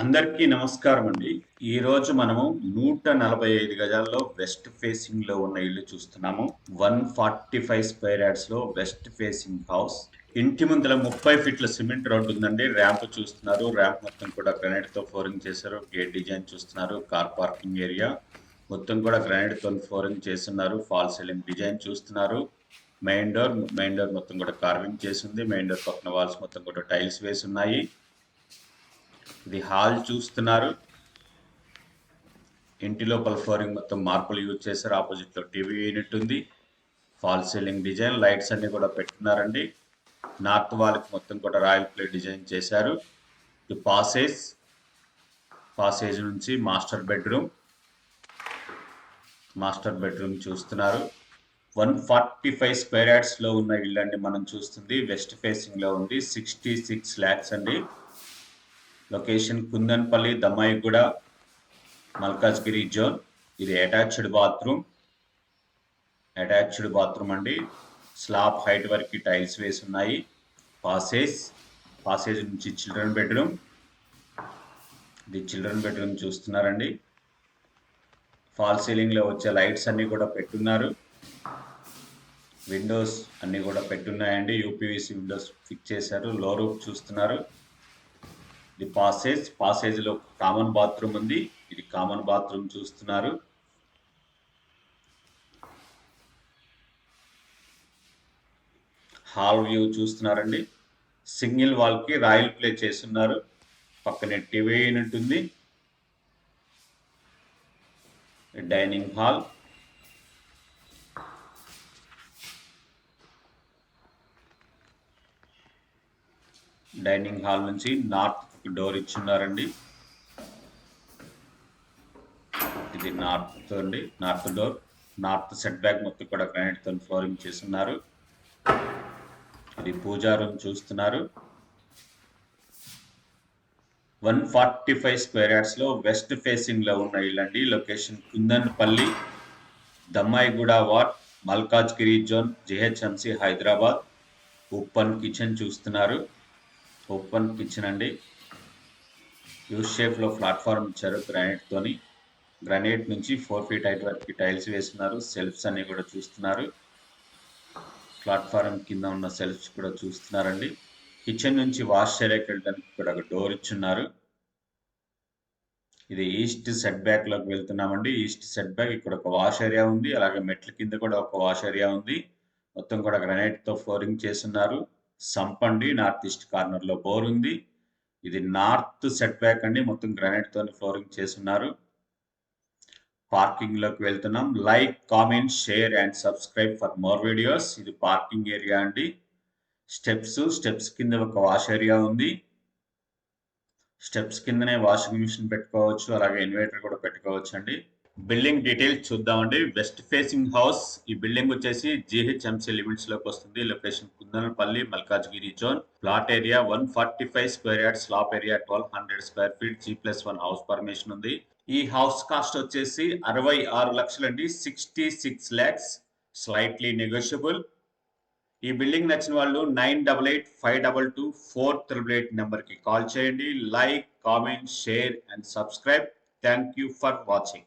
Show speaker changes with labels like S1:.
S1: అందరికీ నమస్కారం అండి. ఈరోజు మనము 145 గజాల్లో వెస్ట్ ఫేసింగ్ లో ఉన్న ఇల్లు చూస్తున్నాము. 145 స్క్వేర్ యార్డ్స్ లో వెస్ట్ ఫేసింగ్ హౌస్. ఇంటి ముందర 30 ఫీట్ల సిమెంట్ రోడ్ ఉందండి. ర్యాంప్ చూస్తున్నారు. ర్యాంప్ మొత్తం కూడా గ్రానైట్ తో ఫ్లోరింగ్ చేశారు. గేట్ డిజైన్ చూస్తున్నారు. కార్ పార్కింగ్ ఏరియా మొత్తం కూడా గ్రానైట్ తో ఫ్లోరింగ్ చేస్తున్నారు. ఫాల్ సీలింగ్ డిజైన్ చూస్తున్నారు. మెయిన్ డోర్ మొత్తం కూడా కార్వింగ్ చేసింది. మెయిన్ డోర్ పక్కన వాల్స్ మొత్తం కూడా టైల్స్ వేసి ఉన్నాయి. ఇది హాల్ చూస్తున్నారు. ఇంటి లోపల ఫ్లోరింగ్ మొత్తం మార్పులు యూజ్ చేశారు. ఆపోజిట్ లో టీవీ యూనిట్ ఉంది. ఫాల్ సీలింగ్ డిజైన్ లైట్స్ అన్ని కూడా పెట్టుకున్నారండి. నార్త్ వాల్ కి మొత్తం కూడా రాయల్ ప్లే డిజైన్ చేశారు. ఇది పాసేజ్ నుంచి మాస్టర్ బెడ్రూమ్ చూస్తున్నారు. 145 స్క్వేర్ యార్డ్స్ లో ఉన్న ఇల్లు అండి మనం చూస్తుంది. వెస్ట్ ఫేసింగ్ లో ఉంది. 66 lakhs అండి. Location Kundanpally, Dammaiguda, Malkajgiri zone. ఇది అటాచ్డ్ బాత్రూమ్ అండి. స్లాబ్ హైట్ వరకు టైల్స్ వేసి ఉన్నాయి. పాసేజ్ నుంచి చిల్డ్రన్ బెడ్రూమ్. ఇది చిల్డ్రన్ బెడ్రూమ్ చూస్తున్నారండి. ఫాల్ సీలింగ్ లో వచ్చే లైట్స్ అన్ని కూడా పెట్టున్నారు. విండోస్ అన్ని కూడా పెట్టున్నాయండి. యూపీవీసీ విండోస్ ఫిక్స్ చేశారు. లో రూఫ్ చూస్తున్నారు. ఇది పాసేజ్ లో కామన్ బాత్రూమ్ ఉంది. ఇది కామన్ బాత్రూమ్ చూస్తున్నారు. హాల్ వ్యూ చూస్తున్నారండి. సింగిల్ వాల్ కి రాయల్ ప్లే చేస్తున్నారు. పక్కనే టీవీ యూనిట్ ఉంది. Dining hall. డైనింగ్ హాల్ నుంచి నార్త్ డోర్ ఇచ్చున్నారండి. ఇది north door. North set back మొత్తం కూడా గ్రానైట్ తో ఫ్లోరింగ్ చేస్తున్నారు. ఇది పూజా రూమ్ చూస్తున్నారు. 145 స్క్వేర్ యార్డ్స్ లో వెస్ట్ ఫేసింగ్ లో ఉన్న ఇల్లండి. Location Kundanpally, Dammaiguda ward, Malkajgiri zone, GHMC, Hyderabad. Open kitchen చూస్తున్నారు. ఓపెన్ కిచెన్ అండి. యూ షేప్ లో ప్లాట్ఫామ్ ఇచ్చారు గ్రానైట్ నుంచి 4 feet హైట్ వరకు టైల్స్ వేస్తున్నారు. సెల్ఫ్స్ అన్ని కూడా చూస్తున్నారు. ప్లాట్ఫారం కింద ఉన్న సెల్ఫ్స్ కూడా చూస్తున్నారండి. కిచెన్ నుంచి వాష్ ఏరియాకి వెళ్ళడానికి ఇక్కడ ఒక డోర్ ఇచ్చున్నారు. ఇది ఈస్ట్ సెట్ బ్యాక్ లోకి వెళ్తున్నామండి. ఈస్ట్ సెట్ బ్యాక్ ఇక్కడ ఒక వాష్ ఏరియా ఉంది. అలాగే మెట్ల కింద కూడా ఒక వాష్ ఏరియా ఉంది. మొత్తం కూడా గ్రానైట్ తో ఫ్లోరింగ్ చేస్తున్నారు. సంపండి నార్త్ ఈస్ట్ కార్నర్ లో బోర్ ఉంది. ఇది నార్త్ సెట్ బ్యాక్ అండి. మొత్తం గ్రానైట్ తో ఫ్లోరింగ్ చేస్తున్నారు. పార్కింగ్ లోకి వెళ్తున్నాం. Like, comment, share and subscribe for more videos. ఇది పార్కింగ్ ఏరియా అండి. స్టెప్స్ కింద ఒక వాష్ ఏరియా ఉంది. స్టెప్స్ కిందనే వాషింగ్ మిషన్ పెట్టుకోవచ్చు. అలాగే ఇన్వర్టర్ కూడా పెట్టుకోవచ్చు అండి. బిల్డింగ్ డీటెయిల్స్ చూద్దామండి. West facing house. ఈ బిల్డింగ్ వచ్చేసి జిహెచ్ఎంసీ లిమిట్స్ లోకి వస్తుంది. Location Kundanpally, Malkajgiri zone. Plot area 145 square yard. Slab area 1200 square feet. G+1 house permission ఉంది. ఈ హౌస్ కాస్ట్ వచ్చేసి 66 లక్షలండి. 66 lakhs. Slightly negotiable. ఈ బిల్డింగ్ నచ్చిన వాళ్ళు 9885224888 నెంబర్ కి కాల్ చేయండి. Like, comment, share and subscribe. Thank you for watching.